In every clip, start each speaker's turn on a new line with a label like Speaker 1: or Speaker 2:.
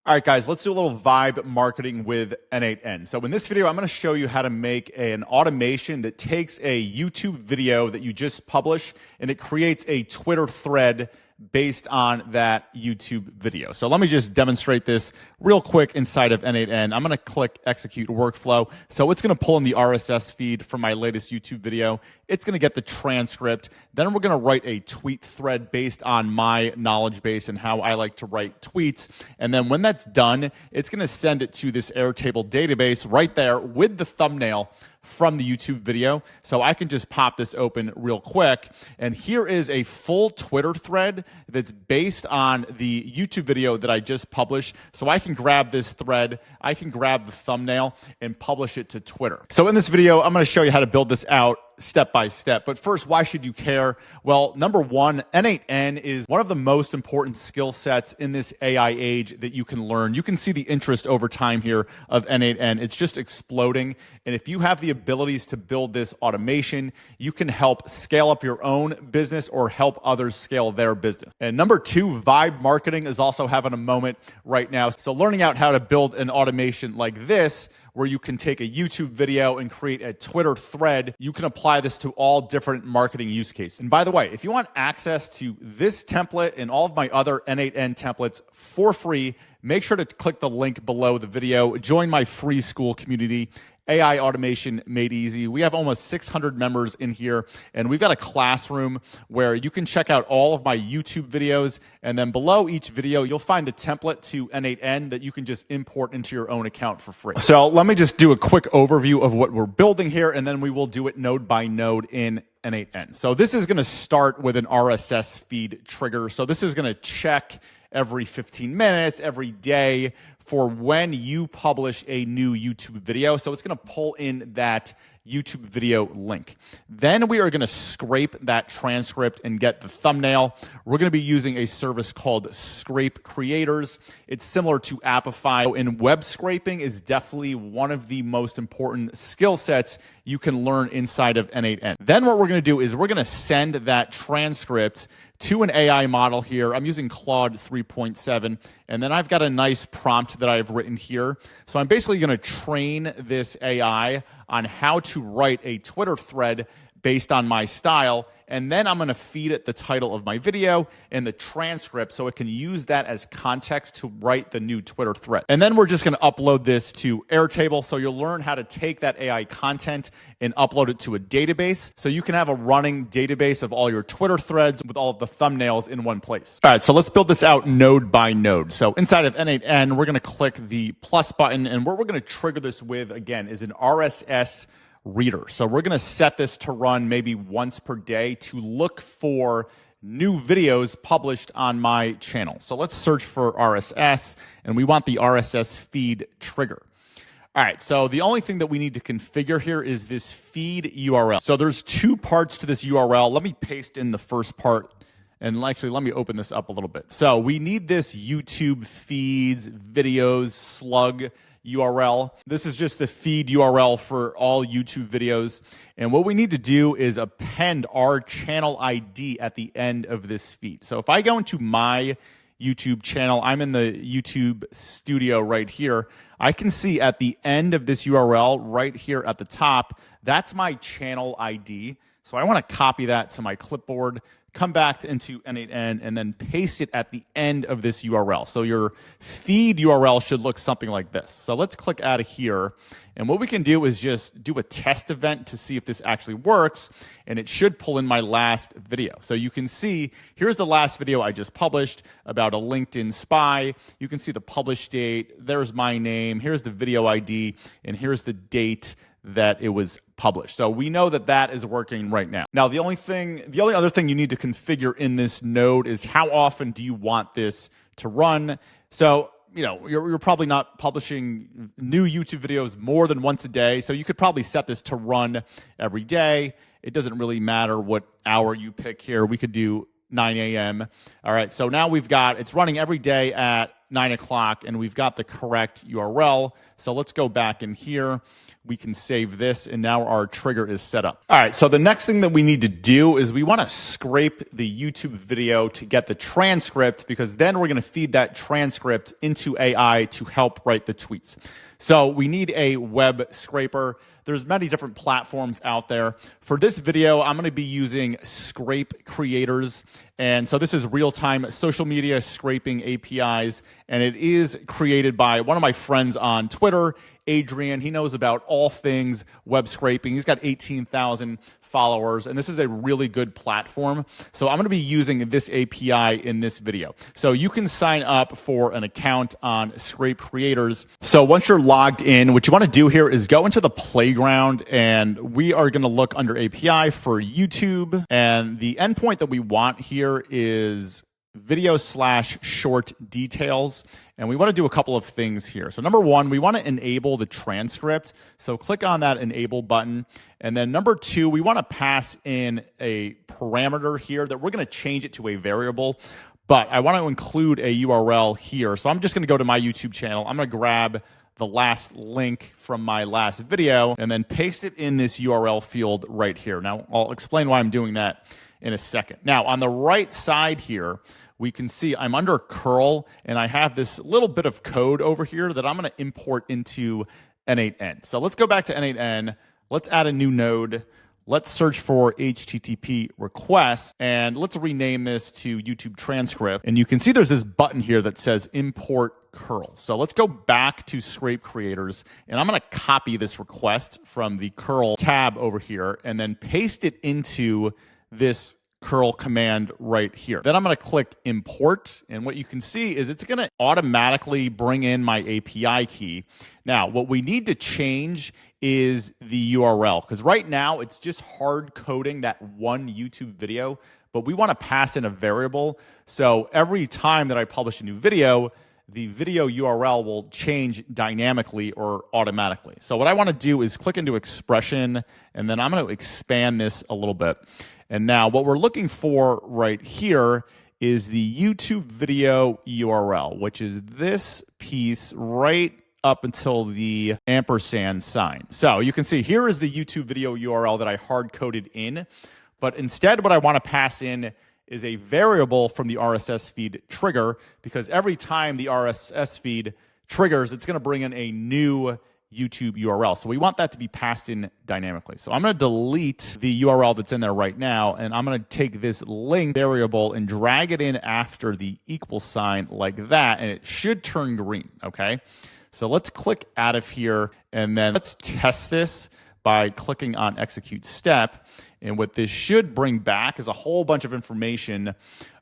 Speaker 1: All right, guys, let's do a little vibe marketing with n8n. So in this video, I'm going to show you how to make an automation that takes a YouTube video that you just publish and it creates a Twitter thread based on that YouTube video. So let me just demonstrate this real quick inside of n8n. I'm going to click execute workflow. So it's going to pull in the RSS feed from my latest YouTube video. It's going to get the transcript. Then we're going to write a tweet thread based on my knowledge base and how I like to write tweets. And then when that's done, it's going to send it to this Airtable database right there with the thumbnail from the YouTube video. So I can just pop this open real quick. And here is a full Twitter thread that's based on the YouTube video that I just published. So I can grab this thread, I can grab the thumbnail and publish it to Twitter. So in this video, I'm going to show you how to build this out step by step. But first, why should you care? Well, number one, n8n is one of the most important skill sets in this AI age that you can learn. You can see the interest over time here of n8n. It's just exploding. And if you have the abilities to build this automation, you can help scale up your own business or help others scale their business. And number two, vibe marketing is also having a moment right now. So learning out how to build an automation like this, where you can take a YouTube video and create a Twitter thread, you can apply this to all different marketing use cases. And by the way, if you want access to this template and all of my other n8n templates for free, make sure to click the link below the video. Join my free school community, AI Automation Made Easy. We have almost 600 members in here, and we've got a classroom where you can check out all of my YouTube videos, and then below each video, you'll find the template to n8n that you can just import into your own account for free. So let me just do a quick overview of what we're building here, and then we will do it node by node in n8n. So this is going to start with an RSS feed trigger. So this is going to check every 15 minutes, every day, for when you publish a new YouTube video. So it's going to pull in that YouTube video link. Then we are going to scrape that transcript and get the thumbnail. We're going to be using a service called Scrape Creators. It's similar to Apify, and web scraping is definitely one of the most important skill sets you can learn inside of n8n. Then what we're going to do is we're going to send that transcript to an AI model here. I'm using Claude 3.7, and then I've got a nice prompt that I've written here. So I'm basically going to train this AI on how to write a Twitter thread based on my style, and then I'm going to feed it the title of my video and the transcript so it can use that as context to write the new Twitter thread. And then we're just going to upload this to Airtable, so you'll learn how to take that AI content and upload it to a database so you can have a running database of all your Twitter threads with all of the thumbnails in one place. All right, so let's build this out node by node. So inside of n8n, we're going to click the plus button, and what we're going to trigger this with, again, is an RSS reader. So we're going to set this to run maybe once per day to look for new videos published on my channel. So let's search for RSS, and we want the RSS feed trigger. All right, so the only thing that we need to configure here is this feed URL. So there's two parts to this URL. Let me paste in the first part, and actually let me open this up a little bit. So we need this YouTube feeds, videos, slug URL. This is just the feed URL for all YouTube videos. And what we need to do is append our channel ID at the end of this feed. So if I go into my YouTube channel, I'm in the YouTube studio right here. I can see at the end of this URL right here at the top, that's my channel ID. So I want to copy that to my clipboard, come back into n8n, and then paste it at the end of this URL. So your feed URL should look something like this. So let's click out of here. And what we can do is just do a test event to see if this actually works. And it should pull in my last video. So you can see, here's the last video I just published about a LinkedIn spy. You can see the publish date. There's my name. Here's the video ID. And here's the date that it was published. So we know that that is working right now. Now, the only other thing you need to configure in this node is how often do you want this to run. So, you know, you're probably not publishing new YouTube videos more than once a day. So you could probably set this to run every day. It doesn't really matter what hour you pick here. We could do 9 a.m. All right, so now it's running every day at 9 o'clock and we've got the correct URL. So let's go back in here. We can save this, and now our trigger is set up. All right, so the next thing that we need to do is we want to scrape the YouTube video to get the transcript, because then we're going to feed that transcript into AI to help write the tweets. So we need a web scraper. There's many different platforms out there. For this video, I'm going to be using Scrape Creators. And so this is real-time social media scraping APIs, and it is created by one of my friends on Twitter, Adrian. He knows about all things web scraping. He's got 18,000 followers, and this is a really good platform. So I'm going to be using this API in this video. So you can sign up for an account on Scrape Creators. So once you're logged in, what you want to do here is go into the playground, and we are going to look under API for YouTube. And the endpoint that we want here is video/short details. And we want to do a couple of things here. So number one, we want to enable the transcript. So click on that enable button. And then number two, we want to pass in a parameter here that we're going to change it to a variable. But I want to include a URL here. So I'm just going to go to my YouTube channel. I'm going to grab the last link from my last video and then paste it in this URL field right here. Now, I'll explain why I'm doing that in a second. Now, on the right side here, we can see I'm under curl, and I have this little bit of code over here that I'm going to import into n8n. So let's go back to n8n. Let's add a new node. Let's search for HTTP requests, and let's rename this to YouTube Transcript. And you can see there's this button here that says import curl. So let's go back to Scrape Creators, and I'm going to copy this request from the curl tab over here and then paste it into this curl command right here. Then I'm going to click import, and what you can see is it's going to automatically bring in my API key. Now, what we need to change is the URL, because right now it's just hard coding that one YouTube video, but we want to pass in a variable. So every time that I publish a new video, the video URL will change dynamically or automatically. So what I want to do is click into expression, and then I'm going to expand this a little bit. And now what we're looking for right here is the YouTube video URL, which is this piece right up until the ampersand sign. So you can see here is the YouTube video URL that I hard-coded in, but instead what I want to pass in is a variable from the RSS feed trigger, because every time the RSS feed triggers, it's going to bring in a new YouTube URL. So we want that to be passed in dynamically. So I'm going to delete the URL that's in there right now, and I'm going to take this link variable and drag it in after the equal sign like that, and it should turn green, okay? So let's click out of here, and then let's test this by clicking on execute step. And what this should bring back is a whole bunch of information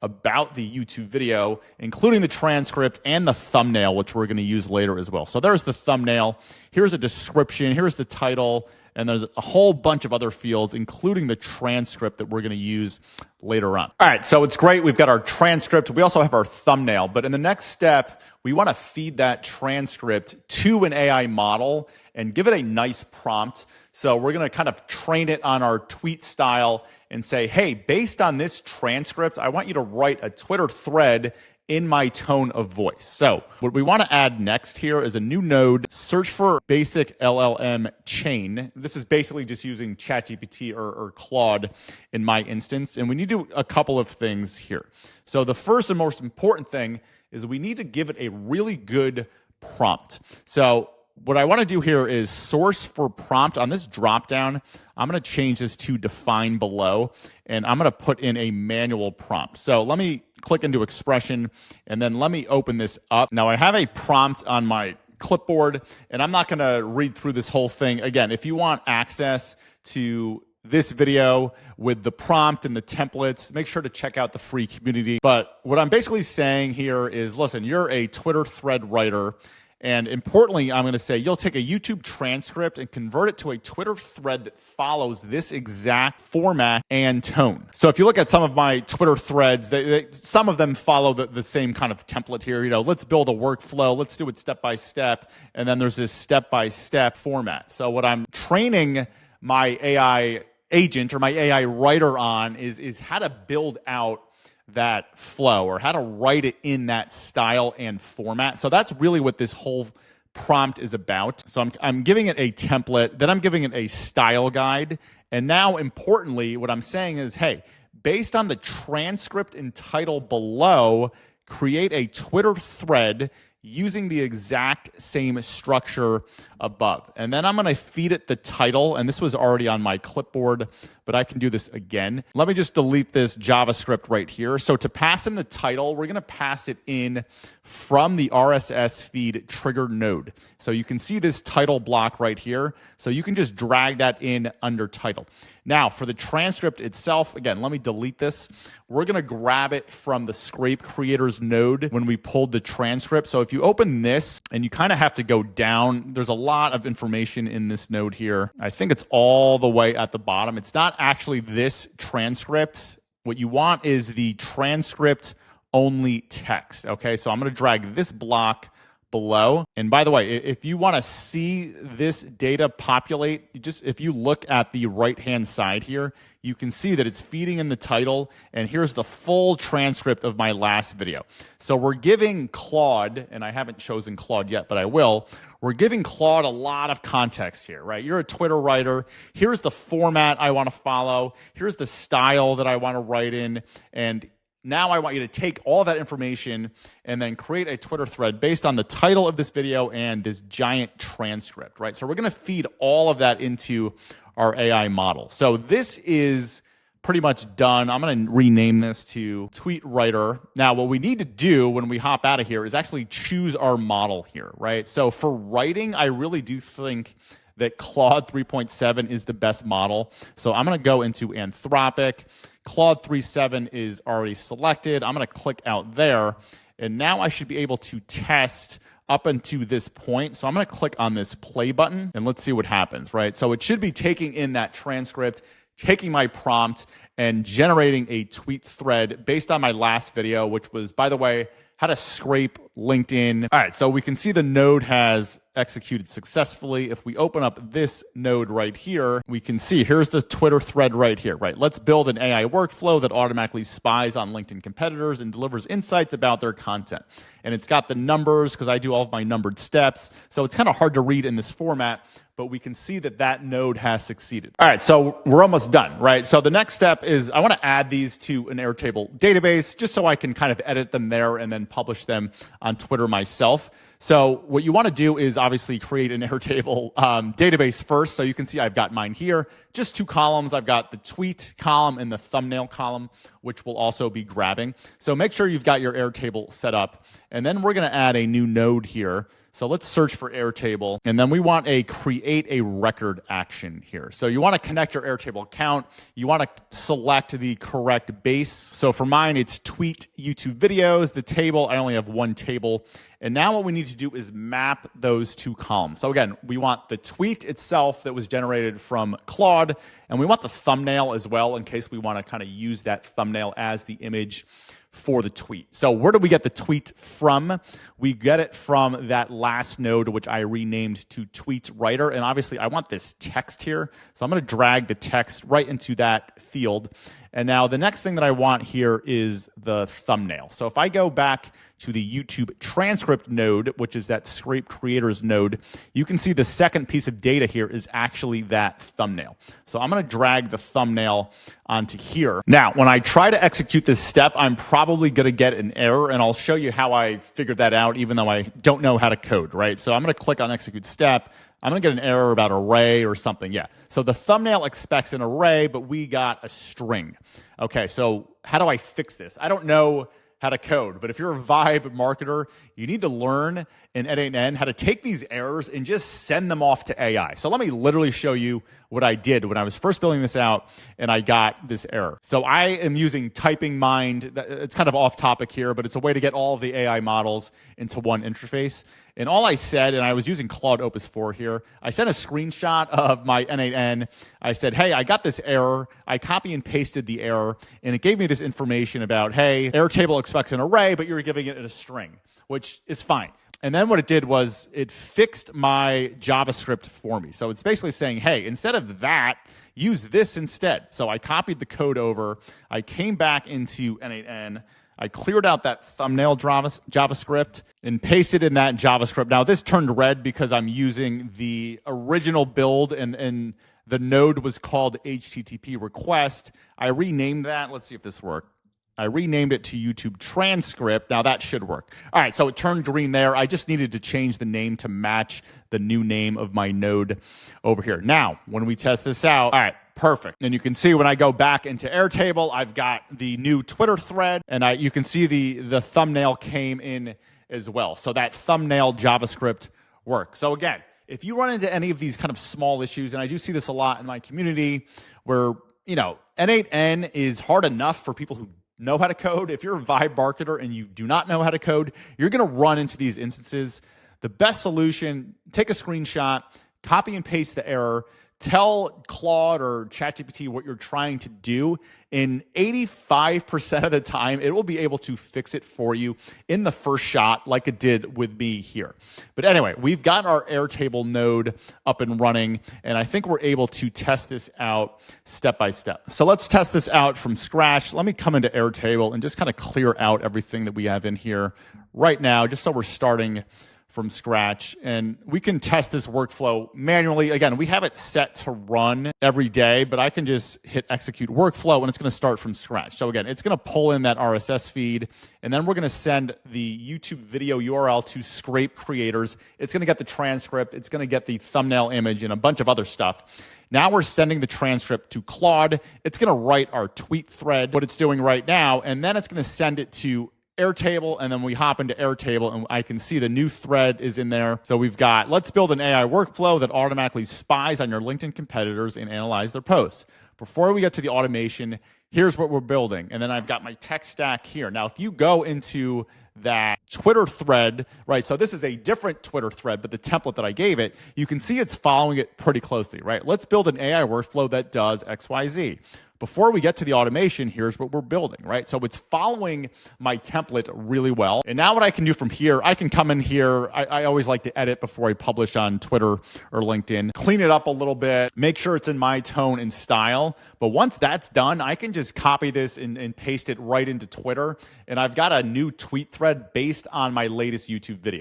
Speaker 1: about the YouTube video, including the transcript and the thumbnail, which we're going to use later as well. So there's the thumbnail. Here's a description. Here's the title. And there's a whole bunch of other fields, including the transcript that we're going to use later on. All right, so it's great. We've got our transcript. We also have our thumbnail. But in the next step, we want to feed that transcript to an AI model and give it a nice prompt. So we're going to kind of train it on our tweet style and say, hey, based on this transcript, I want you to write a Twitter thread in my tone of voice. So what we want to add next here is a new node, search for basic LLM chain. This is basically just using ChatGPT or Claude in my instance. And we need to do a couple of things here. So the first and most important thing is we need to give it a really good prompt. So what I want to do here is source for prompt. On this dropdown, I'm going to change this to define below, and I'm going to put in a manual prompt. So let me click into expression, and then let me open this up. Now I have a prompt on my clipboard, and I'm not going to read through this whole thing. Again, if you want access to this video with the prompt and the templates, make sure to check out the free community. But what I'm basically saying here is, listen, you're a Twitter thread writer, and importantly, I'm going to say you'll take a YouTube transcript and convert it to a Twitter thread that follows this exact format and tone. So if you look at some of my Twitter threads, some of them follow the same kind of template here. You know, let's build a workflow. Let's do it step by step. And then there's this step-by-step format. So what I'm training my AI agent or my AI writer on is how to build out that flow or how to write it in that style and format. So that's really what this whole prompt is about. So I'm giving it a template, then I'm giving it a style guide. And now importantly, what I'm saying is, hey, based on the transcript and title below, create a Twitter thread using the exact same structure above. And then I'm going to feed it the title. And this was already on my clipboard, but I can do this again. Let me just delete this JavaScript right here. So to pass in the title, we're going to pass it in from the RSS feed trigger node. So you can see this title block right here. So you can just drag that in under title. Now for the transcript itself, again, let me delete this. We're going to grab it from the scrape creators node when we pulled the transcript. So if you open this and you kind of have to go down, there's a lot of information in this node here. I think it's all the way at the bottom. It's not actually this transcript. What you want is the transcript only text. Okay, so I'm going to drag this block below. And by the way, if you want to see this data populate, if you look at the right-hand side here, you can see that it's feeding in the title, and here's the full transcript of my last video. So we're giving Claude, and I haven't chosen Claude yet, but I will. We're giving Claude a lot of context here, right? You're a Twitter writer. Here's the format I want to follow. Here's the style that I want to write in, and now I want you to take all that information and then create a Twitter thread based on the title of this video and this giant transcript, right? So we're going to feed all of that into our AI model. So this is pretty much done. I'm going to rename this to Tweet Writer. Now, what we need to do when we hop out of here is actually choose our model here, right? So for writing, I really do think that Claude 3.7 is the best model. So I'm going to go into Anthropic. Claude 3.7 is already selected. I'm going to click out there. And now I should be able to test up until this point. So I'm going to click on this play button and let's see what happens, right? So it should be taking in that transcript, taking my prompt and generating a tweet thread based on my last video, which was, by the way, how to scrape LinkedIn. All right, so we can see the node has executed successfully. If we open up this node right here, we can see here's the Twitter thread right here, right? Let's build an AI workflow that automatically spies on LinkedIn competitors and delivers insights about their content. And it's got the numbers because I do all of my numbered steps. So it's kind of hard to read in this format, but we can see that that node has succeeded. All right, so we're almost done, right? So the next step is I want to add these to an Airtable database just so I can kind of edit them there and then publish them on Twitter myself. So what you want to do is obviously create an Airtable database first. So you can see I've got mine here, just two columns. I've got the tweet column and the thumbnail column, which we'll also be grabbing. So make sure you've got your Airtable set up. And then we're going to add a new node here. So let's search for Airtable. And then we want a create a record action here. So you want to connect your Airtable account. You want to select the correct base. So for mine, it's tweet YouTube videos. The table, I only have one table. And now what we need to do is map those two columns. So again, we want the tweet itself that was generated from Claude, and we want the thumbnail as well in case we want to kind of use that thumbnail as the image for the tweet. So where do we get the tweet from? We get it from that last node, which I renamed to Tweet Writer. And obviously I want this text here. So I'm going to drag the text right into that field. And now the next thing that I want here is the thumbnail. So if I go back to the YouTube transcript node, which is that scrape creators node, you can see the second piece of data here is actually that thumbnail. So I'm going to drag the thumbnail onto here. Now, when I try to execute this step, I'm probably going to get an error, and I'll show you how I figured that out, even though I don't know how to code, right? So I'm going to click on execute step. I'm going to get an error about array or something. Yeah. So the thumbnail expects an array, but we got a string. Okay. So how do I fix this? I don't know how to code, but if you're a Vibe marketer, you need to learn in n8n how to take these errors and just send them off to AI. So let me literally show you what I did when I was first building this out and I got this error. So I am using Typing Mind. It's kind of off topic here, but it's a way to get all of the AI models into one interface. And all I said, and I was using Claude Opus 4 here, I sent a screenshot of my n8n. I said, hey, I got this error. I copy and pasted the error, and it gave me this information about, hey, Airtable expects an array, but you're giving it a string, which is fine. And then what it did was it fixed my JavaScript for me. So it's basically saying, hey, instead of that, use this instead. So I copied the code over. I came back into n8n. I cleared out that thumbnail JavaScript and pasted in that JavaScript. Now, this turned red because I'm using the original build, and the node was called HTTP request. I renamed that. Let's see if this worked. I renamed it to YouTube Transcript. Now that should work. All right, so it turned green there. I just needed to change the name to match the new name of my node over here. Now, when we test this out, all right, perfect. And you can see when I go back into Airtable, I've got the new Twitter thread, and you can see the thumbnail came in as well. So that thumbnail JavaScript works. So again, if you run into any of these kind of small issues, and I do see this a lot in my community where, n8n is hard enough for people who know how to code. If you're a Vibe marketer and you do not know how to code, you're going to run into these instances. The best solution, take a screenshot, copy and paste the error, tell Claude or ChatGPT what you're trying to do. In 85% of the time, it will be able to fix it for you in the first shot like it did with me here. But anyway, we've got our Airtable node up and running, and I think we're able to test this out step by step. So let's test this out from scratch. Let me come into Airtable and just kind of clear out everything that we have in here right now, just so we're starting from scratch, and we can test this workflow manually. Again, we have it set to run every day, but I can just hit execute workflow and it's going to start from scratch. So again, it's going to pull in that RSS feed, and then we're going to send the YouTube video URL to scrape creators. It's going to get the transcript, it's going to get the thumbnail image and a bunch of other stuff. Now we're sending the transcript to Claude. It's going to write our tweet thread, what it's doing right now, and then it's going to send it to Airtable, and then we hop into Airtable, and I can see the new thread is in there. So we've got, let's build an AI workflow that automatically spies on your LinkedIn competitors and analyze their posts. Before we get to the automation, here's what we're building. And then I've got my tech stack here. Now, if you go into that Twitter thread, right, so this is a different Twitter thread, but the template that I gave it, you can see it's following it pretty closely, right? Let's build an AI workflow that does X, Y, Z. Before we get to the automation, here's what we're building, right? So it's following my template really well. And now what I can do from here, I can come in here. I always like to edit before I publish on Twitter or LinkedIn, clean it up a little bit, make sure it's in my tone and style. But once that's done, I can just copy this and paste it right into Twitter. And I've got a new tweet thread based on my latest YouTube video.